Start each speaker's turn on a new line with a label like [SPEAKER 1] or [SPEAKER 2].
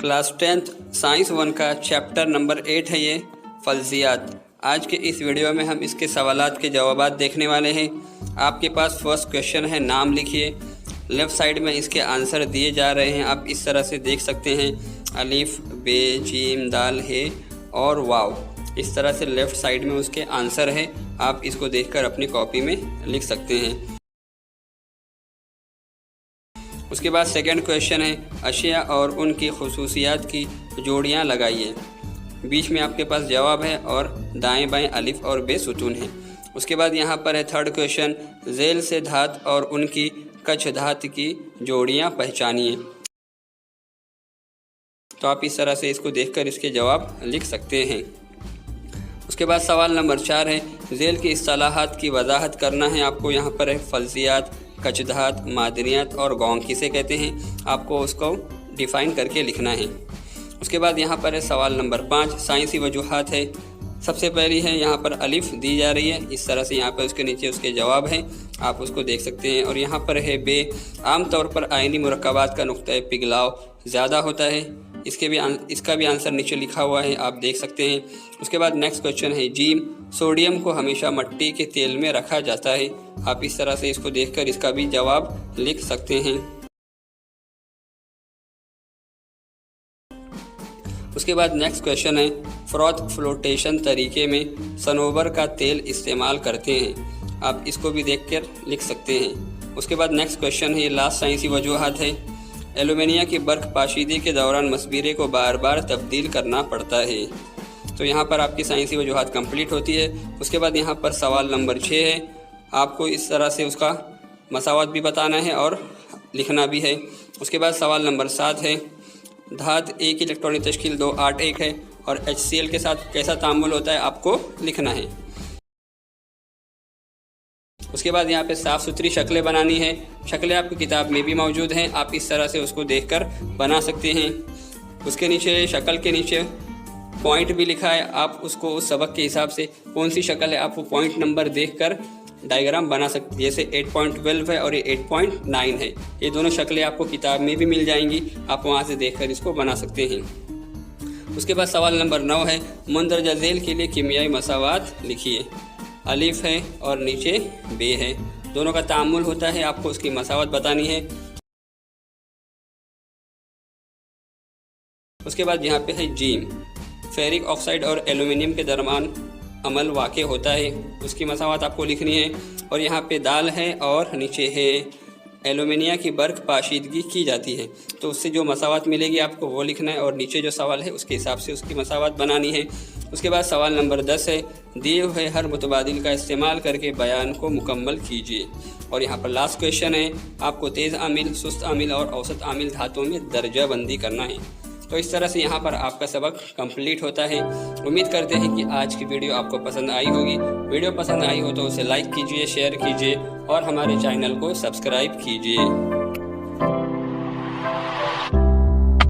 [SPEAKER 1] Class 10th science 1 का chapter number 8 है ये फल्जियात। आज के इस वीडियो में हम इसके सवालात के जवाबात देखने वाले हैं। आपके पास फर्स्ट क्वेश्चन है, नाम लिखिए। लेफ़्ट साइड में इसके आंसर दिए जा रहे हैं, आप इस तरह से देख सकते हैं, अलिफ, बे, जीम, दाल, हे और वाव। इस तरह से लेफ़्ट साइड में उसके आंसर है, आप इसको देखकर अपनी कॉपी में लिख सकते हैं। उसके बाद सेकंड क्वेश्चन है, अशिया और उनकी खुसूसियात की जोड़ियां लगाइए। बीच में आपके पास जवाब है और दाएं बाएं अलिफ और बे सुतून है। उसके बाद यहाँ पर है थर्ड क्वेश्चन, झेल से धात और उनकी कच्छ धात की जोड़ियां पहचानिए। तो आप इस तरह से इसको देखकर इसके जवाब लिख सकते हैं। उसके बाद सवाल नंबर 4 है, झेल की इस्तिलाहात की वजाहत करना है आपको। यहाँ पर है फल्जियात, कच्छ धात, मादनियात और गौंग किसे कहते हैं, आपको उसको डिफ़ाइन करके लिखना है। उसके बाद यहाँ पर है सवाल नंबर 5, साइंसी वजूहात है। सबसे पहली है यहाँ पर अलिफ दी जा रही है, इस तरह से यहाँ पर उसके नीचे उसके जवाब हैं, आप उसको देख सकते हैं। और यहाँ पर है बे, आमतौर पर आयनी मुरक्कबात का नुक्ता पिघलाव ज़्यादा होता है, इसका भी आंसर नीचे लिखा हुआ है, आप देख सकते हैं। उसके बाद नेक्स्ट क्वेश्चन है जीम, सोडियम को हमेशा मिट्टी के तेल में रखा जाता है, आप इस तरह से इसको देखकर इसका भी जवाब लिख सकते हैं। उसके बाद नेक्स्ट क्वेश्चन है, फ्रॉथ फ्लोटेशन तरीके में सनोबर का तेल इस्तेमाल करते हैं, आप इसको भी देखकर लिख सकते हैं। उसके बाद नेक्स्ट क्वेश्चन है, लास्ट साइंसी वजूहात है, एलुमिनिया की बर्क पाशीदी के दौरान मसबीरे को बार बार तब्दील करना पड़ता है। तो यहाँ पर आपकी साइंसी वजूहात कंप्लीट होती है। उसके बाद यहाँ पर सवाल नंबर 6 है, आपको इस तरह से उसका मसावत भी बताना है और लिखना भी है। उसके बाद सवाल नंबर 7 है, धात एक इलेक्ट्रॉनिक तश्कील 281 है और HCl के साथ कैसा तामुल होता है, आपको लिखना है। उसके बाद यहाँ पे साफ़ सुथरी शक्लें बनानी है। शक्लें आपकी किताब में भी मौजूद हैं, आप इस तरह से उसको देखकर बना सकते हैं। उसके नीचे शक्ल के नीचे पॉइंट भी लिखा है, आप उसको उस सबक के हिसाब से कौन सी शक्ल है आप वो पॉइंट नंबर देखकर डायग्राम बना सकते हैं। जैसे 8.12 है और ये 8.9 है, ये दोनों शक्लें आपको किताब में भी मिल जाएंगी, आप वहाँ से देखकर इसको बना सकते हैं। उसके बाद सवाल नंबर 9 है, मुंदरजा झेल के लिए कीमियाई मसावात लिखिए। अलिफ है और नीचे बे है, दोनों का तामुल होता है, आपको उसकी मसावत बतानी है। उसके बाद यहाँ पे है जीम, फेरिक ऑक्साइड और एल्यूमिनियम के दरमियान अमल वाक़ होता है, उसकी मसावत आपको लिखनी है। और यहाँ पे दाल है और नीचे है, एल्यूमिनिया की बर्क पाशीदगी की जाती है, तो उससे जो मसावत मिलेगी आपको वो लिखना है और नीचे जो सवाल है उसके हिसाब से उसकी मसावत बनानी है। उसके बाद सवाल नंबर 10 है, दिए हुए हर मुतबादिल का इस्तेमाल करके बयान को मुकम्मल कीजिए। और यहाँ पर लास्ट क्वेश्चन है, आपको तेज़ आमिल, सुस्त आमिल और औसत आमिल धातुओं में दर्जा बंदी करना है। तो इस तरह से यहाँ पर आपका सबक कंप्लीट होता है। उम्मीद करते हैं कि आज की वीडियो आपको पसंद आई होगी। वीडियो पसंद आई हो तो उसे लाइक कीजिए, शेयर कीजिए और हमारे चैनल को सब्सक्राइब कीजिए।